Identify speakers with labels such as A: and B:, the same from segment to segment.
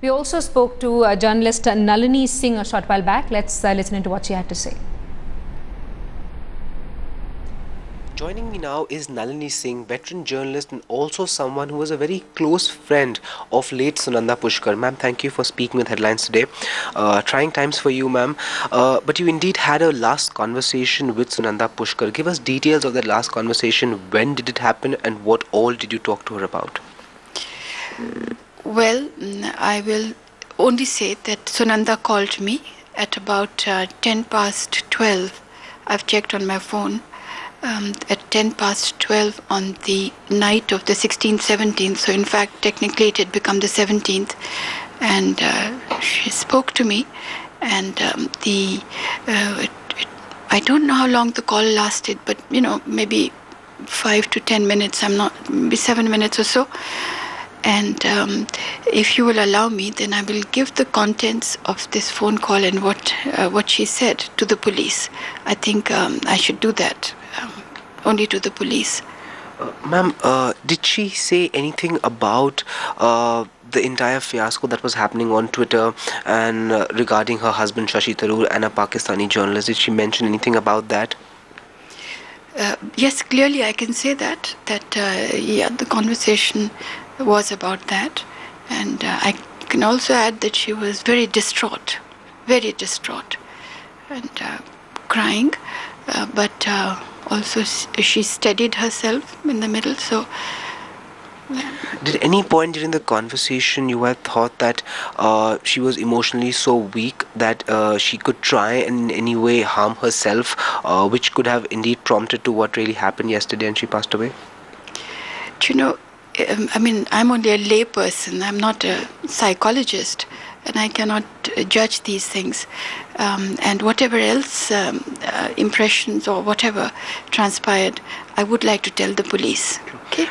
A: We also spoke to journalist Nalini Singh a short while back. Let's listen to what she had to say.
B: Joining me now is Nalini Singh, veteran journalist and also someone who was a very close friend of late Sunanda Pushkar. Ma'am, thank you for speaking with Headlines today. Trying times for you, ma'am. But you indeed had a last conversation with Sunanda Pushkar. Give us details of that last conversation. When did it happen and what all did you talk to her about?
C: Well, I will only say that Sunanda called me at about 10 past 12. I've checked on my phone. At 10 past 12 on the night of the 16th, 17th. So in fact, technically it had become the 17th. And she spoke to me. And I don't know how long the call lasted, but, you know, maybe 5 to 10 minutes. Maybe 7 minutes or so. And if you will allow me, then I will give the contents of this phone call and what she said to the police. I think I should do that. Only to the police.
B: Ma'am, did she say anything about the entire fiasco that was happening on Twitter and regarding her husband Shashi Tharoor and a Pakistani journalist? Did she mention anything about that?
C: Yes, clearly I can say that. Yeah, the conversation was about that. And I can also add that she was very distraught. And crying. But also she steadied herself in the middle. So
B: did any point during the conversation you had thought that she was emotionally so weak that she could try and in any way harm herself, which could have indeed prompted to what really happened yesterday and she passed away?
C: Do you know, I mean, I'm only a lay person. I'm not a psychologist. And I cannot judge these things. And whatever else impressions or whatever transpired, I would like to tell the police. Okay?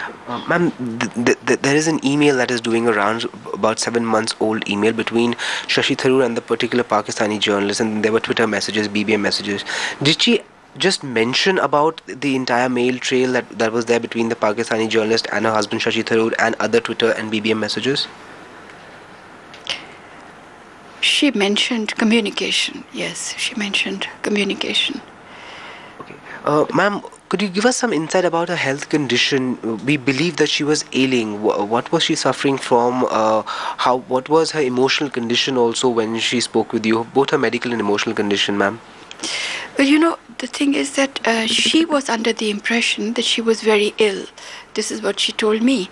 B: Ma'am, there is an email that is doing around, about 7 months old email between Shashi Tharoor and the particular Pakistani journalist, and there were Twitter messages, BBM messages. Did she just mention about the entire mail trail that was there between the Pakistani journalist and her husband Shashi Tharoor and other Twitter and BBM messages?
C: She mentioned communication. Yes, she mentioned communication.
B: Okay. Ma'am, could you give us some insight about her health condition? We believe that she was ailing. What was she suffering from? What was her emotional condition also when she spoke with you? Both her medical and emotional condition, ma'am.
C: Well, you know, the thing is that she was under the impression that she was very ill. This is what she told me.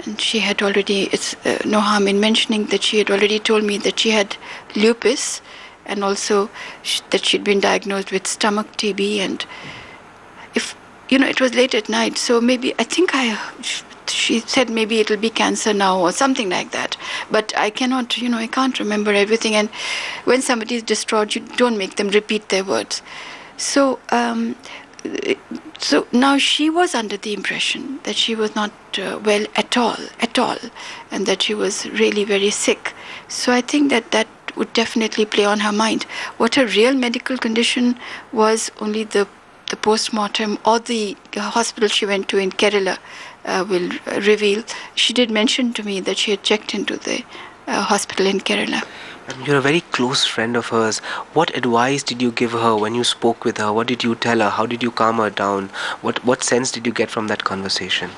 C: And she had already, it's no harm in mentioning that she had already told me that she had lupus and also that she'd been diagnosed with stomach TB. And if, you know, it was late at night, so maybe, she said maybe it'll be cancer now or something like that. But I cannot, you know, I can't remember everything. And when somebody is distraught, you don't make them repeat their words. So now she was under the impression that she was not well at all, and that she was really very sick. So I think that would definitely play on her mind. What her real medical condition was, only the post-mortem or the hospital she went to in Kerala will reveal. She did mention to me that she had checked into the hospital in Kerala.
B: You're a very close friend of hers. What advice did you give her when you spoke with her? What did you tell her? How did you calm her down? What sense did you get from that conversation?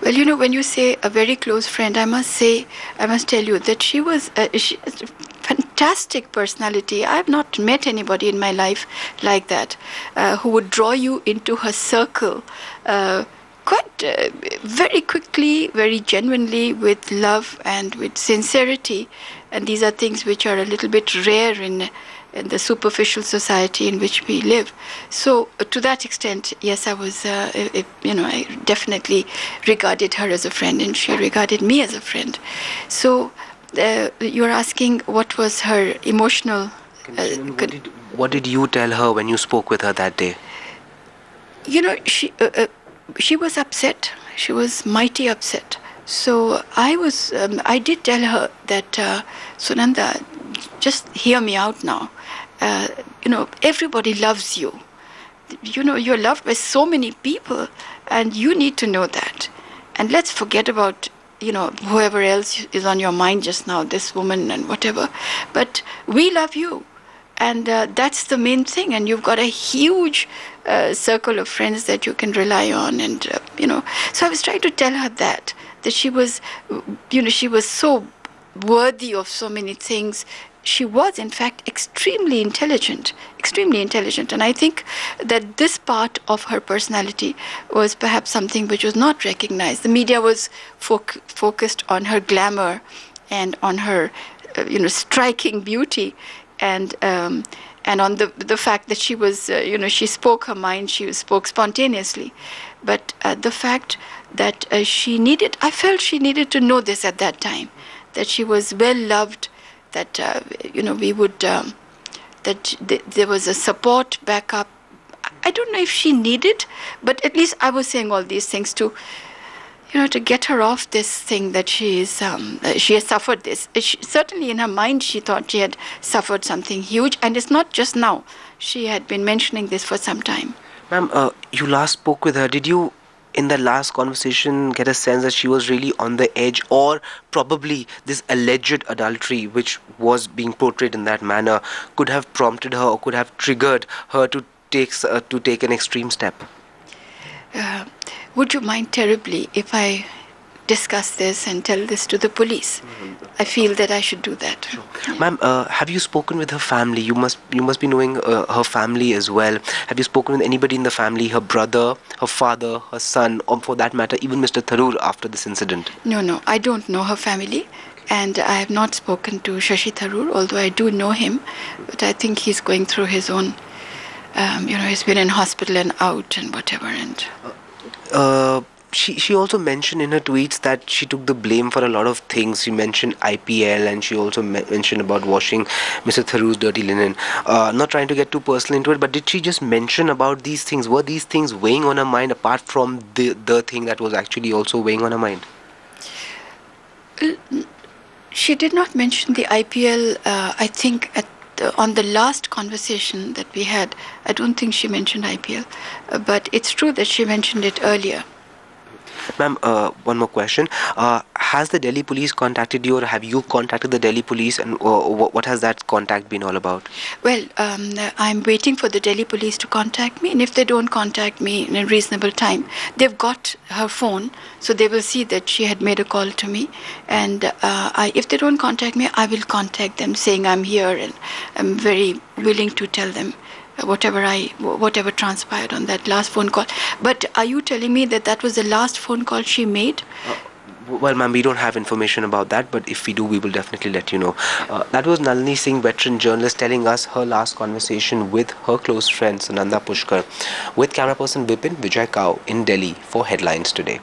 C: Well, you know, when you say a very close friend, I must tell you that she was a fantastic personality. I have not met anybody in my life like that, who would draw you into her circle very quickly, very genuinely, with love and with sincerity. And these are things which are a little bit rare in the superficial society in which we live. So to that extent, yes, I was, you know, I definitely regarded her as a friend and she regarded me as a friend. So you're asking what was her emotional...
B: what did you tell her when you spoke with her that day?
C: You know, she was upset. She was mighty upset. So I did tell her that, Sunanda, just hear me out now. You know, everybody loves you. You know, you're loved by so many people, and you need to know that. And let's forget about whoever else is on your mind just now, this woman and whatever. But we love you. And that's the main thing. And you've got a huge circle of friends that you can rely on. And, so I was trying to tell her that she was, she was so worthy of so many things. She was, in fact, extremely intelligent. And I think that this part of her personality was perhaps something which was not recognized. The media was focused on her glamour and on her, striking beauty, and on the fact that she was, she spoke her mind, she spoke spontaneously. But the fact that I felt she needed to know this at that time, that she was well loved, that we would that there was a support backup. I don't know if she needed, but at least I was saying all these things to get her off this thing that she has suffered this. Certainly in her mind she thought she had suffered something huge, and it's not just now. She had been mentioning this for some time.
B: Ma'am, you last spoke with her. Did you, in the last conversation, get a sense that she was really on the edge, or probably this alleged adultery which was being portrayed in that manner could have prompted her or could have triggered her to take an extreme step?
C: Would you mind terribly if I discuss this and tell this to the police? I feel that I should do that.
B: Sure. Ma'am, have you spoken with her family? You must be knowing her family as well. Have you spoken with anybody in the family, her brother, her father, her son, or for that matter, even Mr. Tharoor after this incident?
C: No, I don't know her family. And I have not spoken to Shashi Tharoor, although I do know him. But I think he's going through his own, he's been in hospital and out and whatever. And
B: She also mentioned in her tweets that she took the blame for a lot of things. She mentioned IPL, and she also mentioned about washing Mr. Tharoor's dirty linen. Not trying to get too personal into it, but did she just mention about these things? Were these things weighing on her mind apart from the thing that was actually also weighing on her mind?
C: She did not mention the IPL. I think on the last conversation that we had, I don't think she mentioned IPL. But it's true that she mentioned it earlier.
B: Ma'am, one more question. Has the Delhi police contacted you, or have you contacted the Delhi police, and what has that contact been all about?
C: Well, I'm waiting for the Delhi police to contact me, and if they don't contact me in a reasonable time, they've got her phone, so they will see that she had made a call to me. And if they don't contact me, I will contact them saying I'm here, and I'm very willing to tell them whatever transpired on that last phone call. But are you telling me that was the last phone call she made?
B: Well, ma'am, we don't have information about that, but if we do, we will definitely let you know. That was Nalini Singh, veteran journalist, telling us her last conversation with her close friend Sunanda Pushkar. With camera person Vipin, Vijay Kao in Delhi for Headlines Today.